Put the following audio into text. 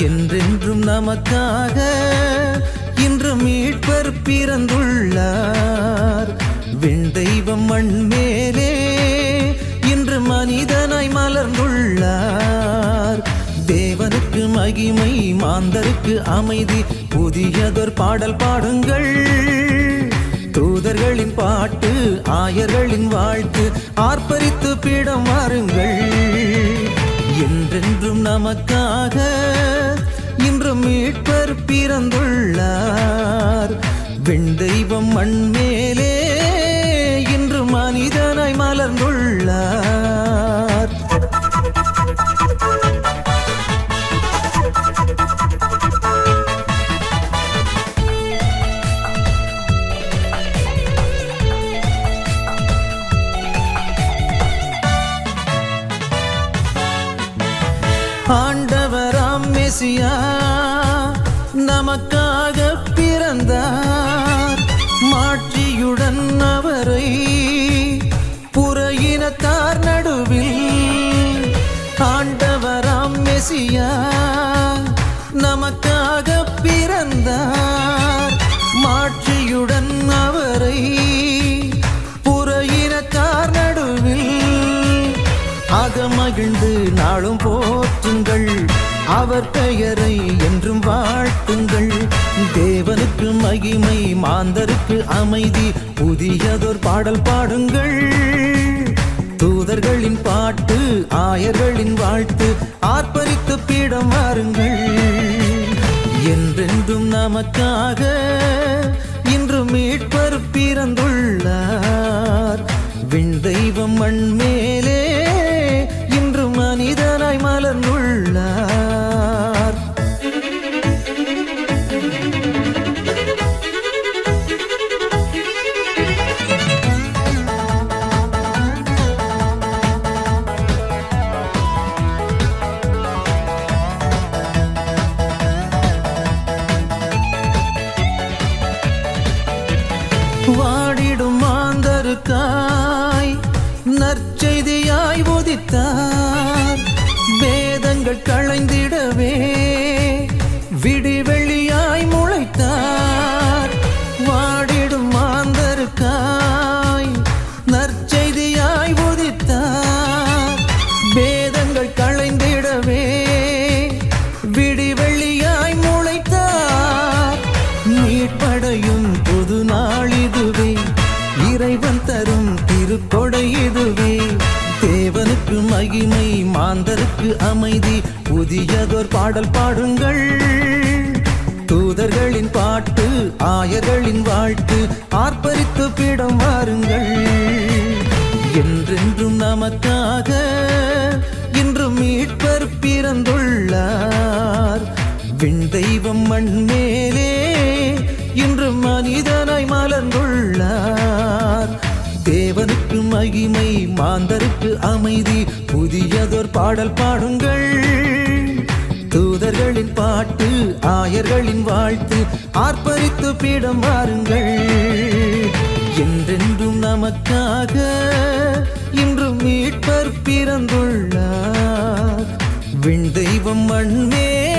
என்றென்றும் நமக்காக இன்று மீட்பர் பிறந்துள்ளார். விண்தெய்வம் மண் மேலே இன்று மனிதனாய் மலர்ந்துள்ளார். தேவனுக்கு மகிமை, மாந்தருக்கு அமைதி, புதியதொரு பாடல் பாடுங்கள். தூதர்களின் பாட்டு, ஆயர்களின் வாழ்த்து, ஆர்ப்பரித்து பீடம் வாருங்கள். என்றென்றும் நமக்காக இன்று மீட்பர் பிறந்துள்ளார். விண்தெய்வம் மண் மேலே இன்று மனிதனாய் மலர்ந்துள்ளார். ஆண்டவராம் மெசியா நமக்காக பிறந்தார். மாட்சியுடன் அவரை புற இனத்தார் நடுவில். ஆண்டவராம் மெசியா நமக்காக பிறந்தார். மாட்சியுடன் அவரை புற இனத்தார் நடுவில். அகமகிழ்ந்து நாளும் போற்றுங்கள், அவர் பெயரை என்றும் வாழ்த்துங்கள். தேவனுக்கு மகிமை, மாந்தருக்கு அமைதி, புதியதொரு பாடல் பாடுங்கள். தூதர்களின் பாட்டு, ஆயர்களின் வாழ்த்து, ஆர்ப்பரித்து பீடம் வாருங்கள். என்றென்றும் நமக்காக இன்று மீட்பர் பிறந்துள்ளார். விண்தெய்வம் மண் மேலே இன்று மனிதனாய் மலர்ந்துள்ளார். வாடிடும் மாந்தருக்காய் நற்செய்தியாய் உதித்தார். வேதங்கள் களைந்திடவே விடிவெள்ளியாய் முளைத்தார். வாடிடும் மாந்தருக்காய் நற்செய்தியாய் உதித்தார். வேதங்கள் களைந்திடவே விடிவெள்ளியாய் முளைத்தார். மீட்படையும் புது நாள் இதுவே, இறைவன் தரும் திருக்கொடை இதுவே. தேவனுக்கு மகிமை, மாந்தருக்கு அமைதி, புதியதொரு பாடல் பாடுங்கள். தூதர்களின் பாட்டு, ஆயர்களின் வாழ்த்து, ஆர்ப்பரித்து பீடம் வாருங்கள். என்றென்றும் நமக்காக இன்று மீட்பர் பிறந்துள்ளார். விண்தெய்வம் மண் மேலே இன்று மனிதனாய் மலர்ந்துள்ளார். தேவனுக்கு மகிமை, மாந்தருக்கு அமைதி, புதியதொரு பாடல் பாடுங்கள். தூதர்களின் பாட்டு, ஆயர்களின் வாழ்த்து, ஆர்ப்பரித்து பீடம் வாருங்கள். என்றென்றும் நமக்காக இன்று மீட்பர் பிறந்துள்ளார். விண்தெய்வம் மண் மேலே